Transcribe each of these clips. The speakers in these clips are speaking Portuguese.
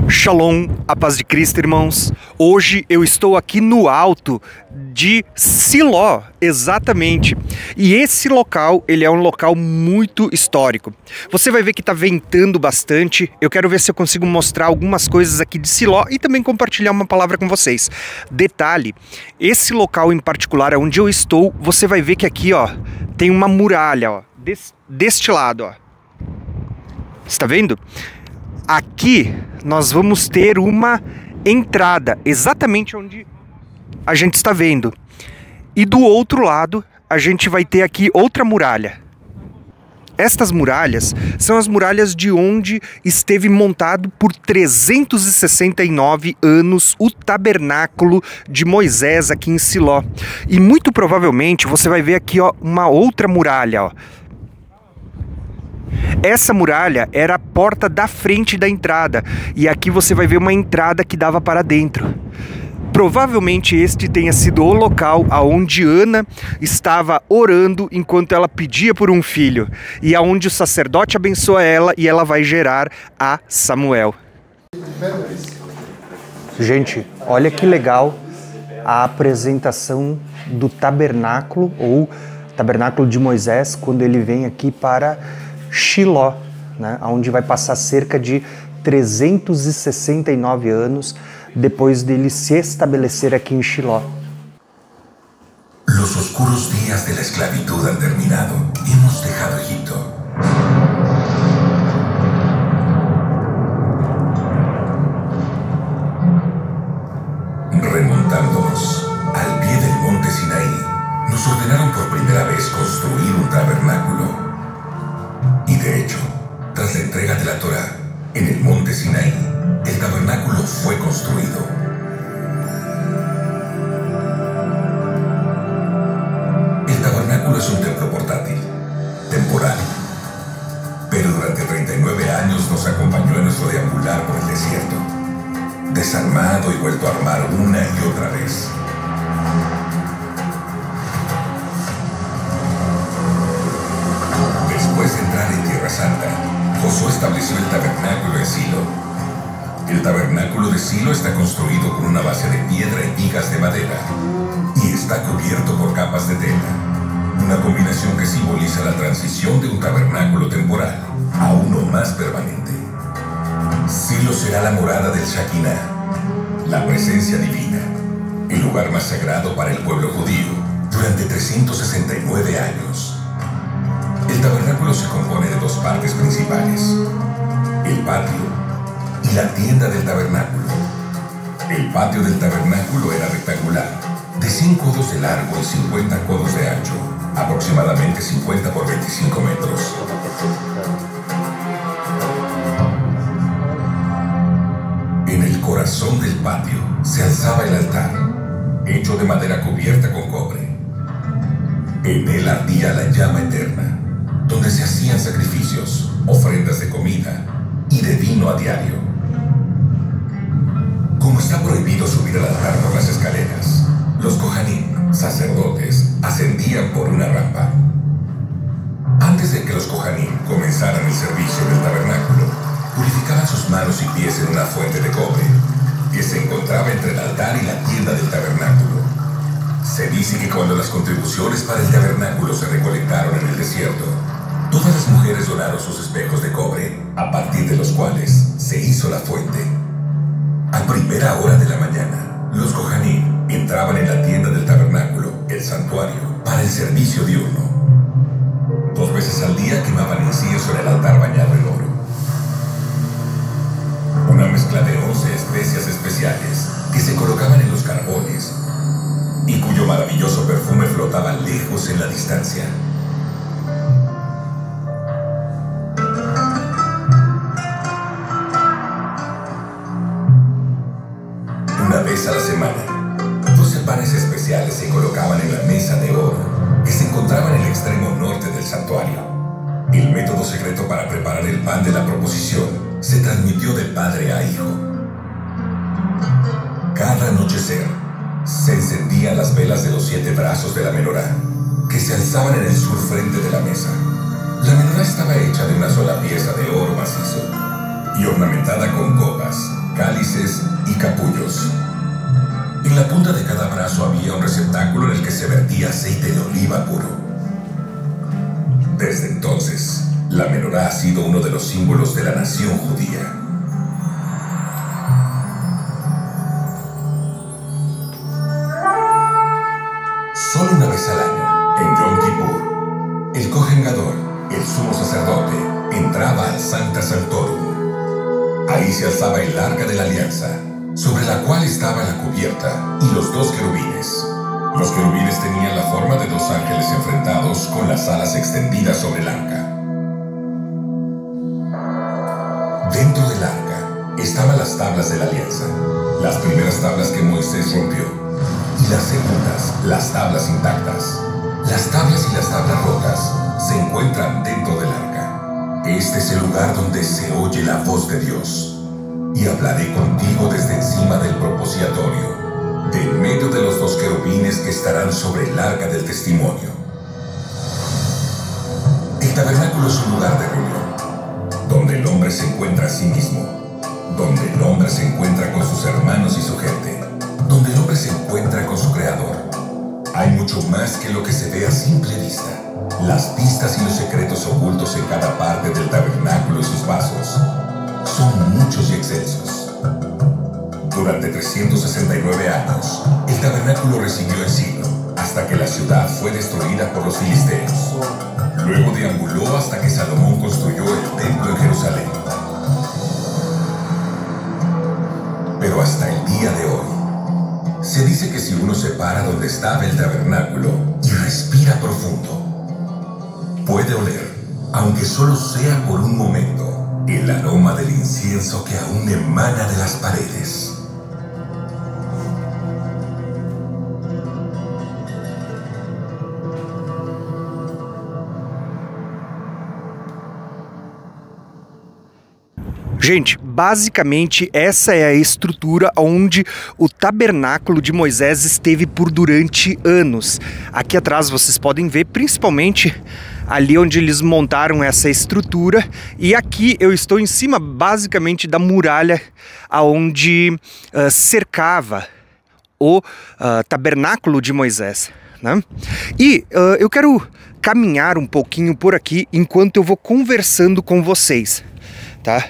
Shalom, a paz de Cristo, irmãos. Hoje eu estou aqui no alto de Siló, exatamente. E esse local, ele é um local muito histórico. Você vai ver que está ventando bastante. Eu quero ver se eu consigo mostrar algumas coisas aqui de Siló e também compartilhar uma palavra com vocês. Detalhe, esse local em particular, onde eu estou, você vai ver que aqui, ó, tem uma muralha, ó, deste lado, ó. Está vendo? Aqui nós vamos ter uma entrada, exatamente onde a gente está vendo. E do outro lado, a gente vai ter aqui outra muralha. Estas muralhas são as muralhas de onde esteve montado por 369 anos o tabernáculo de Moisés aqui em Siló. E muito provavelmente você vai ver aqui, ó, uma outra muralha, ó. Essa muralha era a porta da frente da entrada, e aqui você vai ver uma entrada que dava para dentro. Provavelmente este tenha sido o local aonde Ana estava orando enquanto ela pedia por um filho, e aonde o sacerdote abençoa ela e ela vai gerar a Samuel. Gente, olha que legal a apresentação do tabernáculo, ou tabernáculo de Moisés, quando ele vem aqui para Shiló, né, onde vai passar cerca de 369 anos depois dele se estabelecer aqui em Shiló. Los oscuros días de la esclavitud han terminado. Hemos dejado Egipto. Remontándonos al pie del monte Sinaí, nos ordenaron por primera vez construir un tabernáculo. Y de hecho, tras la entrega de la Torá en el monte Sinaí, el tabernáculo fue construido. El tabernáculo es un templo portátil, temporal, pero durante 39 años nos acompañó en nuestro deambular por el desierto, desarmado y vuelto a armar una y otra vez. Después de entrar en Tierra Santa, Josué estableció el tabernáculo en Silo. El tabernáculo de Silo está construido con una base de piedra y vigas de madera, y está cubierto por capas de tela, una combinación que simboliza la transición de un tabernáculo temporal a uno más permanente. Silo será la morada del Shekinah, la presencia divina, el lugar más sagrado para el pueblo judío durante 369 años. El tabernáculo se compone de dos partes principales, el patio y la tienda del tabernáculo. El patio del tabernáculo era rectangular, de 100 codos de largo y 50 codos de ancho, aproximadamente 50 por 25 metros. En el corazón del patio se alzaba el altar, hecho de madera cubierta con cobre. En él ardía la llama eterna, donde se hacían sacrificios, ofrendas de comida y de vino a diario. Como está prohibido subir al altar por las escaleras, los Kohanim, sacerdotes, ascendían por una rampa. Antes de que los Kohanim comenzaran el servicio del tabernáculo, purificaban sus manos y pies en una fuente de cobre, que se encontraba entre el altar y la tienda del tabernáculo. Se dice que cuando las contribuciones para el tabernáculo se recolectaron en el desierto, todas las mujeres donaron sus espejos de cobre, a partir de los cuales se hizo la fuente. A primera hora de la mañana, los Kohanim entraban en la tienda del tabernáculo, el santuario, para el servicio diurno. 2 veces al día quemaban incienso en el altar bañado en oro. Una mezcla de 11 especias especiales que se colocaban en los carbones y cuyo maravilloso perfume flotaba lejos en la distancia. Una vez a la semana, 12 panes especiales se colocaban en la mesa de oro que se encontraba en el extremo norte del santuario. El método secreto para preparar el pan de la proposición se transmitió de padre a hijo. Cada anochecer se encendían las velas de los 7 brazos de la menorá, que se alzaban en el sur frente de la mesa. La menorá estaba hecha de una sola pieza de oro macizo y ornamentada con copas, Dios. En la punta de cada brazo había un receptáculo en el que se vertía aceite de oliva puro. Desde entonces, la menorá ha sido uno de los símbolos de la nación judía. Solo una vez al año, en Yom Kippur, el Kohen Gadol, el sumo sacerdote, entraba al Sancta Sanctorum. Ahí se alzaba el arca de la alianza, sobre la cual estaba la cubierta y los dos querubines. Los querubines tenían la forma de dos ángeles enfrentados con las alas extendidas sobre el arca. Dentro del arca estaban las tablas de la alianza, las primeras tablas que Moisés rompió, y las segundas, las tablas intactas. Las tablas y las tablas rotas se encuentran dentro del arca. Este es el lugar donde se oye la voz de Dios. Y hablaré contigo desde encima del propiciatorio, de en medio de los dos querubines que estarán sobre el arca del testimonio. El tabernáculo es un lugar de reunión, donde el hombre se encuentra a sí mismo, donde el hombre se encuentra con sus hermanos y su gente, donde el hombre se encuentra con su creador. Hay mucho más que lo que se ve a simple vista. Las pistas y los secretos ocultos en cada parte del tabernáculo y sus vasos son muchos y excelsos. Durante 369 años, el tabernáculo recibió exilio hasta que la ciudad fue destruida por los filisteos. Luego deambuló hasta que Salomón construyó el templo en Jerusalén. Pero hasta el día de hoy, se dice que si uno se para donde estaba el tabernáculo y respira profundo, puede oler, aunque solo sea por un momento, el aroma del incienso que aún emana de las paredes. Gente, basicamente essa é a estrutura onde o tabernáculo de Moisés esteve por durante anos. Aqui atrás vocês podem ver principalmente ali onde eles montaram essa estrutura, e aqui eu estou em cima basicamente da muralha aonde cercava o tabernáculo de Moisés, né? E eu quero caminhar um pouquinho por aqui enquanto eu vou conversando com vocês, tá?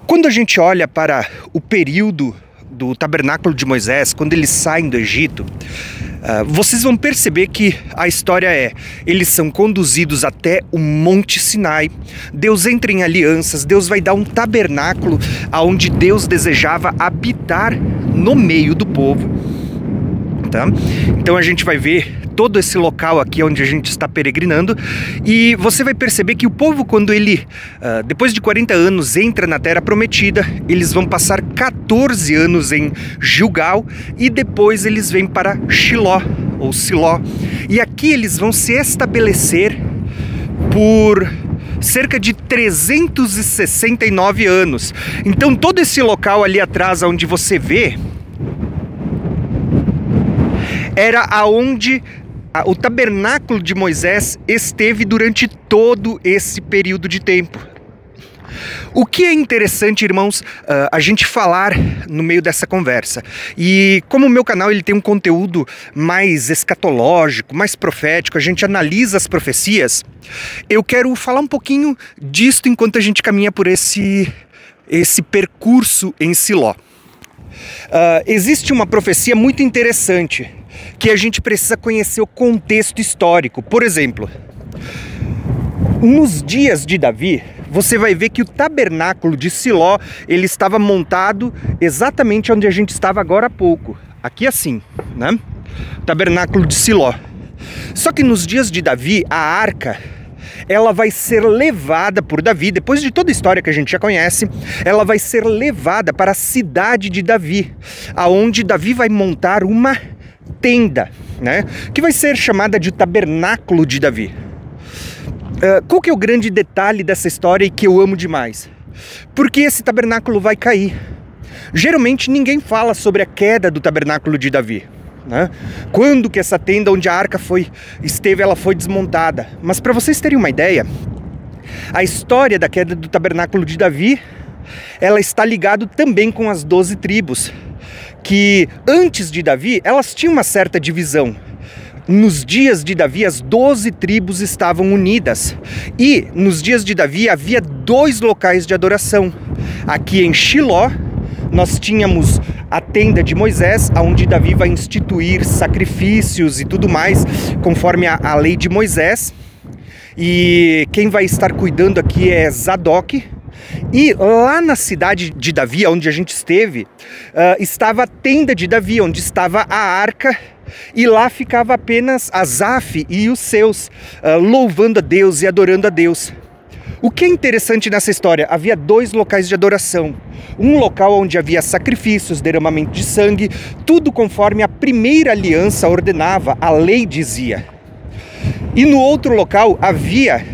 Quando a gente olha para o período do tabernáculo de Moisés, quando eles saem do Egito, vocês vão perceber que a história é: eles são conduzidos até o Monte Sinai, Deus entra em alianças, Deus vai dar um tabernáculo aonde Deus desejava habitar no meio do povo, tá? Então a gente vai ver todo esse local aqui onde a gente está peregrinando, e você vai perceber que o povo, quando ele, depois de 40 anos, entra na Terra Prometida, eles vão passar 14 anos em Gilgal, e depois eles vêm para Shiló, ou Siló, e aqui eles vão se estabelecer por cerca de 369 anos. Então todo esse local ali atrás, onde você vê, era aonde o tabernáculo de Moisés esteve durante todo esse período de tempo. O que é interessante, irmãos, a gente falar no meio dessa conversa, e como o meu canal ele tem um conteúdo mais escatológico, mais profético, a gente analisa as profecias, eu quero falar um pouquinho disto enquanto a gente caminha por esse percurso em Siló. Existe uma profecia muito interessante que a gente precisa conhecer o contexto histórico. Por exemplo, nos dias de Davi, você vai ver que o tabernáculo de Siló, ele estava montado exatamente onde a gente estava agora há pouco. Aqui assim, né? Tabernáculo de Siló. Só que nos dias de Davi, a arca, ela vai ser levada por Davi, depois de toda a história que a gente já conhece, ela vai ser levada para a cidade de Davi, aonde Davi vai montar uma tenda, né, que vai ser chamada de tabernáculo de Davi. Qual que é o grande detalhe dessa história e que eu amo demais? Porque esse tabernáculo vai cair. Geralmente ninguém fala sobre a queda do tabernáculo de Davi, né? Quando que essa tenda onde a arca esteve, ela foi desmontada. Mas para vocês terem uma ideia, a história da queda do tabernáculo de Davi ela está ligada também com as 12 tribos, que antes de Davi, elas tinham uma certa divisão. Nos dias de Davi, as 12 tribos estavam unidas. E nos dias de Davi havia 2 locais de adoração. Aqui em Shiló, nós tínhamos a tenda de Moisés, onde Davi vai instituir sacrifícios e tudo mais, conforme a lei de Moisés. E quem vai estar cuidando aqui é Zadok. E lá na cidade de Davi, onde a gente esteve, estava a tenda de Davi, onde estava a arca. E lá ficava apenas Asaf e os seus, louvando a Deus e adorando a Deus. O que é interessante nessa história? Havia 2 locais de adoração. Um local onde havia sacrifícios, derramamento de sangue, tudo conforme a primeira aliança ordenava, a lei dizia. E no outro local havia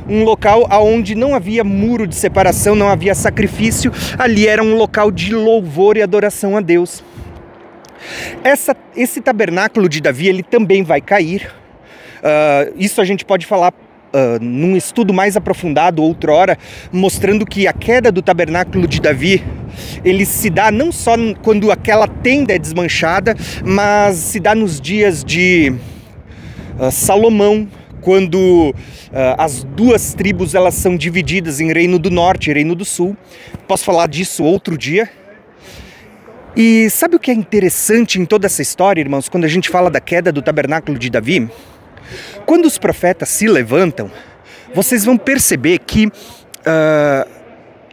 um local onde não havia muro de separação, não havia sacrifício, ali era um local de louvor e adoração a Deus. Esse tabernáculo de Davi, ele também vai cair. Isso a gente pode falar num estudo mais aprofundado outrora, mostrando que a queda do tabernáculo de Davi, ele se dá não só quando aquela tenda é desmanchada, mas se dá nos dias de Salomão, quando as 2 tribos elas são divididas em Reino do Norte e Reino do Sul. Posso falar disso outro dia. E sabe o que é interessante em toda essa história, irmãos, quando a gente fala da queda do tabernáculo de Davi? Quando os profetas se levantam, vocês vão perceber que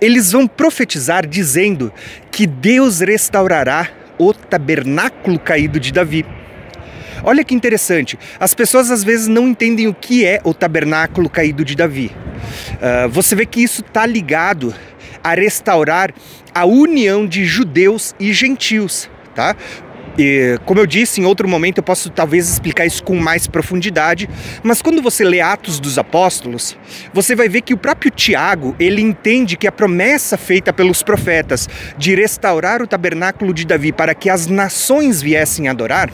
eles vão profetizar dizendo que Deus restaurará o tabernáculo caído de Davi. Olha que interessante, as pessoas às vezes não entendem o que é o tabernáculo caído de Davi. Você vê que isso está ligado a restaurar a união de judeus e gentios, tá? E, como eu disse, em outro momento eu posso talvez explicar isso com mais profundidade, mas quando você lê Atos dos Apóstolos, você vai ver que o próprio Tiago, ele entende que a promessa feita pelos profetas de restaurar o tabernáculo de Davi para que as nações viessem adorar,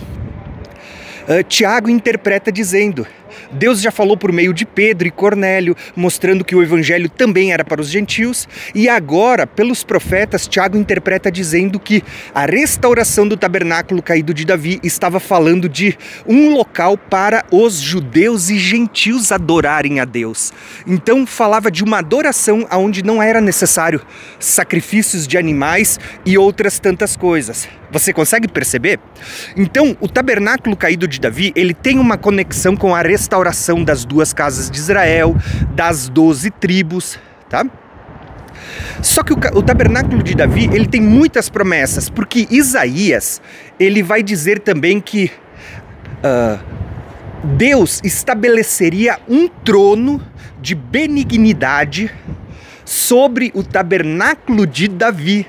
Tiago interpreta dizendo: Deus já falou por meio de Pedro e Cornélio, mostrando que o evangelho também era para os gentios, e agora, pelos profetas, Tiago interpreta dizendo que a restauração do tabernáculo caído de Davi estava falando de um local para os judeus e gentios adorarem a Deus. Então falava de uma adoração onde não era necessário sacrifícios de animais e outras tantas coisas. Você consegue perceber? Então, o tabernáculo caído de Davi, ele tem uma conexão com a restauração das 2 casas de Israel, das 12 tribos, tá? Só que o tabernáculo de Davi, ele tem muitas promessas, porque Isaías, ele vai dizer também que Deus estabeleceria um trono de benignidade sobre o tabernáculo de Davi.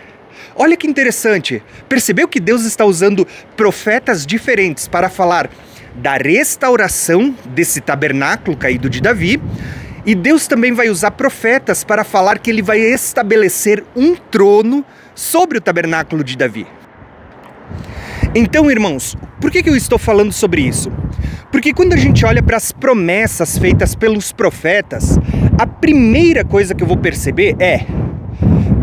Olha que interessante, percebeu que Deus está usando profetas diferentes para falar da restauração desse tabernáculo caído de Davi, e Deus também vai usar profetas para falar que ele vai estabelecer um trono sobre o tabernáculo de Davi. Então, irmãos, por que eu estou falando sobre isso? Porque quando a gente olha para as promessas feitas pelos profetas, a primeira coisa que eu vou perceber é: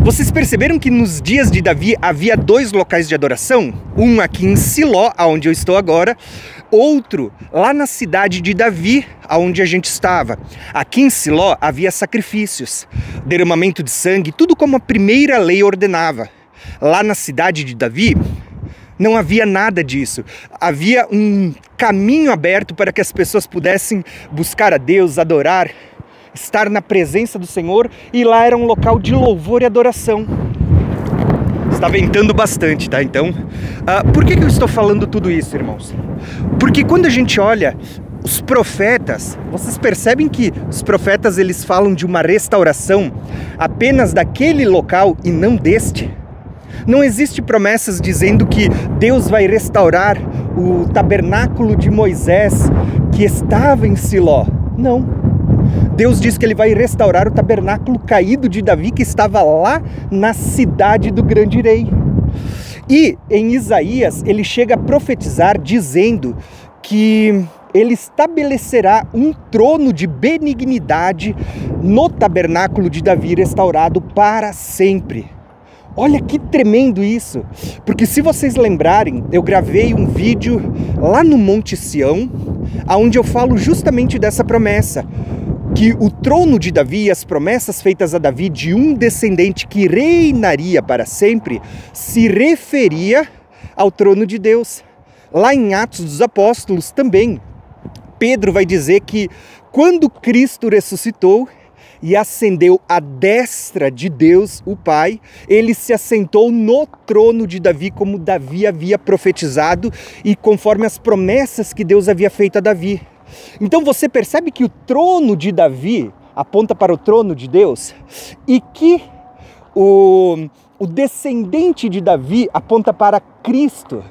vocês perceberam que nos dias de Davi havia 2 locais de adoração? Um aqui em Siló, onde eu estou agora, outro lá na cidade de Davi, onde a gente estava. Aqui em Siló havia sacrifícios, derramamento de sangue, tudo como a primeira lei ordenava. Lá na cidade de Davi não havia nada disso. Havia um caminho aberto para que as pessoas pudessem buscar a Deus, adorar, estar na presença do Senhor, e lá era um local de louvor e adoração. Está ventando bastante, tá? Então, por que eu estou falando tudo isso, irmãos? Porque quando a gente olha os profetas, vocês percebem que os profetas, eles falam de uma restauração apenas daquele local e não deste? Não existe promessas dizendo que Deus vai restaurar o tabernáculo de Moisés que estava em Siló. Não. Deus diz que ele vai restaurar o tabernáculo caído de Davi que estava lá na cidade do grande rei. E em Isaías ele chega a profetizar dizendo que ele estabelecerá um trono de benignidade no tabernáculo de Davi restaurado para sempre. Olha que tremendo isso, porque se vocês lembrarem, eu gravei um vídeo lá no Monte Sião, onde eu falo justamente dessa promessa, que o trono de Davi e as promessas feitas a Davi de um descendente que reinaria para sempre, se referia ao trono de Deus. Lá em Atos dos Apóstolos também, Pedro vai dizer que quando Cristo ressuscitou e ascendeu à destra de Deus, o Pai, ele se assentou no trono de Davi, como Davi havia profetizado e conforme as promessas que Deus havia feito a Davi. Então você percebe que o trono de Davi aponta para o trono de Deus e que o descendente de Davi aponta para Cristo.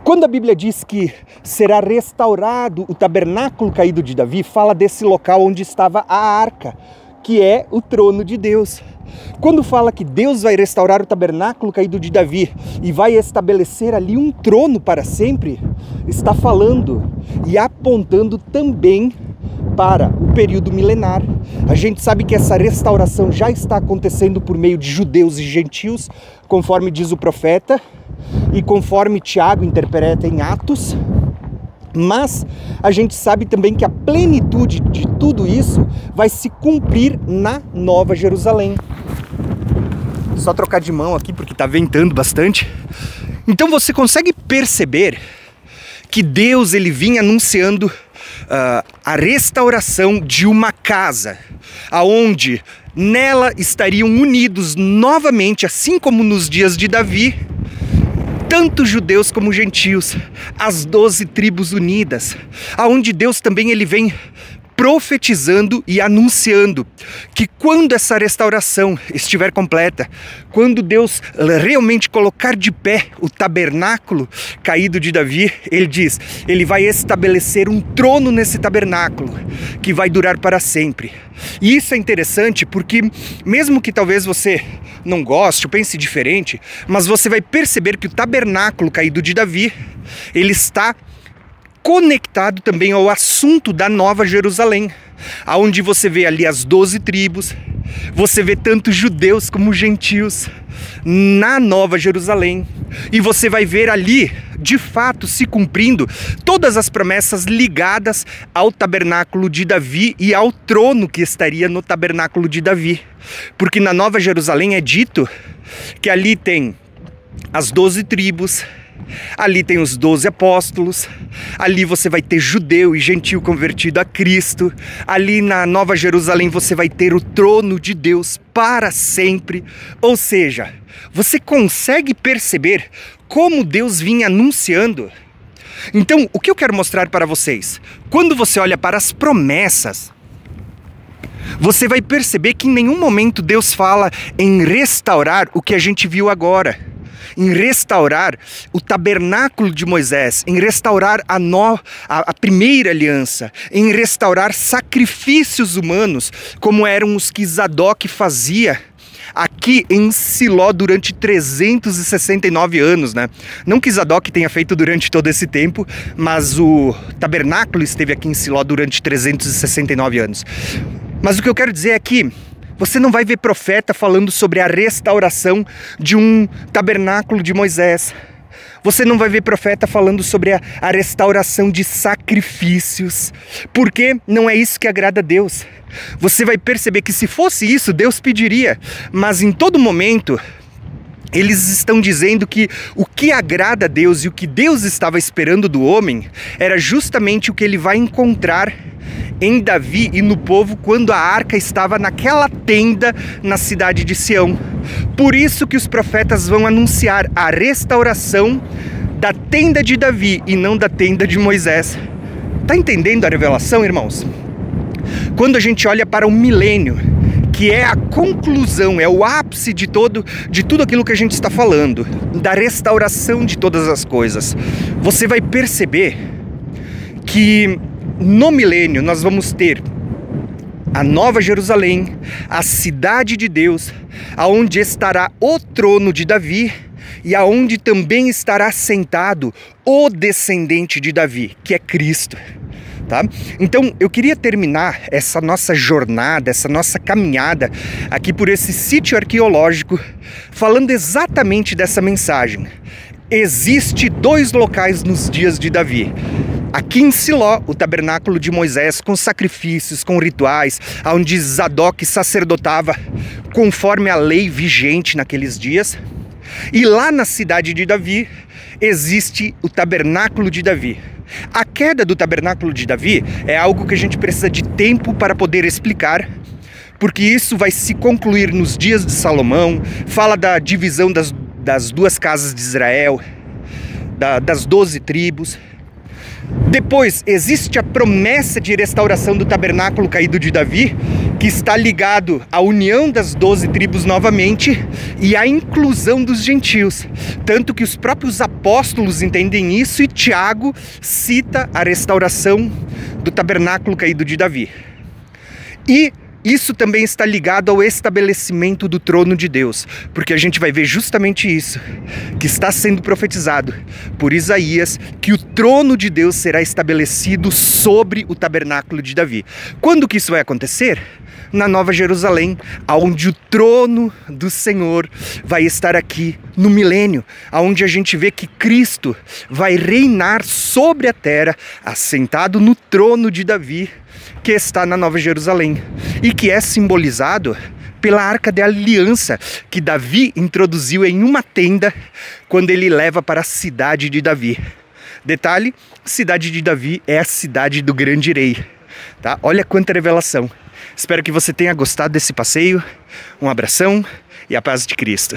Quando a Bíblia diz que será restaurado o tabernáculo caído de Davi, fala desse local onde estava a arca, que é o trono de Deus. Quando fala que Deus vai restaurar o tabernáculo caído de Davi e vai estabelecer ali um trono para sempre, está falando e apontando também para o período milenar. A gente sabe que essa restauração já está acontecendo por meio de judeus e gentios, conforme diz o profeta, e conforme Tiago interpreta em Atos, mas a gente sabe também que a plenitude de tudo isso vai se cumprir na Nova Jerusalém. Só trocar de mão aqui porque está ventando bastante. Então você consegue perceber que Deus ele vinha anunciando a restauração de uma casa, aonde nela estariam unidos novamente, assim como nos dias de Davi, tanto judeus como gentios, as 12 tribos unidas, aonde Deus também ele vem profetizando e anunciando que quando essa restauração estiver completa, quando Deus realmente colocar de pé o tabernáculo caído de Davi, ele diz, ele vai estabelecer um trono nesse tabernáculo que vai durar para sempre. E isso é interessante porque mesmo que talvez você não goste ou pense diferente, mas você vai perceber que o tabernáculo caído de Davi, ele está conectado também ao assunto da Nova Jerusalém, aonde você vê ali as 12 tribos, você vê tanto judeus como gentios na Nova Jerusalém, e você vai ver ali, de fato, se cumprindo todas as promessas ligadas ao tabernáculo de Davi e ao trono que estaria no tabernáculo de Davi, porque na Nova Jerusalém é dito que ali tem as 12 tribos, ali tem os 12 apóstolos, ali você vai ter judeu e gentio convertido a Cristo, ali na Nova Jerusalém você vai ter o trono de Deus para sempre. Ou seja, você consegue perceber como Deus vinha anunciando? Então, o que eu quero mostrar para vocês? Quando você olha para as promessas, você vai perceber que em nenhum momento Deus fala em restaurar o que a gente viu agora, em restaurar o tabernáculo de Moisés, em restaurar a primeira aliança, em restaurar sacrifícios humanos, como eram os que Zadok fazia aqui em Siló durante 369 anos, né? Não que Zadok tenha feito durante todo esse tempo, mas o tabernáculo esteve aqui em Siló durante 369 anos. Mas o que eu quero dizer é que você não vai ver profeta falando sobre a restauração de um tabernáculo de Moisés. Você não vai ver profeta falando sobre a restauração de sacrifícios, porque não é isso que agrada a Deus. Você vai perceber que se fosse isso, Deus pediria, mas em todo momento eles estão dizendo que o que agrada a Deus e o que Deus estava esperando do homem era justamente o que ele vai encontrar em Davi e no povo quando a arca estava naquela tenda na cidade de Sião. Por isso que os profetas vão anunciar a restauração da tenda de Davi e não da tenda de Moisés. Tá entendendo a revelação, irmãos? Quando a gente olha para o milênio, que é a conclusão, é o ápice de tudo aquilo que a gente está falando, da restauração de todas as coisas, você vai perceber que no milênio nós vamos ter a Nova Jerusalém, a cidade de Deus, aonde estará o trono de Davi e aonde também estará sentado o descendente de Davi, que é Cristo. Tá? Então eu queria terminar essa nossa jornada, essa nossa caminhada aqui por esse sítio arqueológico falando exatamente dessa mensagem. Existe 2 locais nos dias de Davi. Aqui em Siló, o tabernáculo de Moisés, com sacrifícios, com rituais, onde Zadok sacerdotava conforme a lei vigente naqueles dias. E lá na cidade de Davi, existe o tabernáculo de Davi. A queda do tabernáculo de Davi é algo que a gente precisa de tempo para poder explicar, porque isso vai se concluir nos dias de Salomão, fala da divisão das 2 casas de Israel, das 12 tribos. Depois existe a promessa de restauração do tabernáculo caído de Davi, que está ligado à união das 12 tribos novamente e à inclusão dos gentios. Tanto que os próprios apóstolos entendem isso e Tiago cita a restauração do tabernáculo caído de Davi. E isso também está ligado ao estabelecimento do trono de Deus, porque a gente vai ver justamente isso, que está sendo profetizado por Isaías, que o trono de Deus será estabelecido sobre o tabernáculo de Davi. Quando que isso vai acontecer? Na Nova Jerusalém, onde o trono do Senhor vai estar aqui no milênio, onde a gente vê que Cristo vai reinar sobre a terra, assentado no trono de Davi, que está na Nova Jerusalém, e que é simbolizado pela Arca da Aliança, que Davi introduziu em uma tenda quando ele leva para a cidade de Davi. Detalhe, a cidade de Davi é a cidade do grande rei. Tá? Olha quanta revelação. Espero que você tenha gostado desse passeio. Um abração e a paz de Cristo.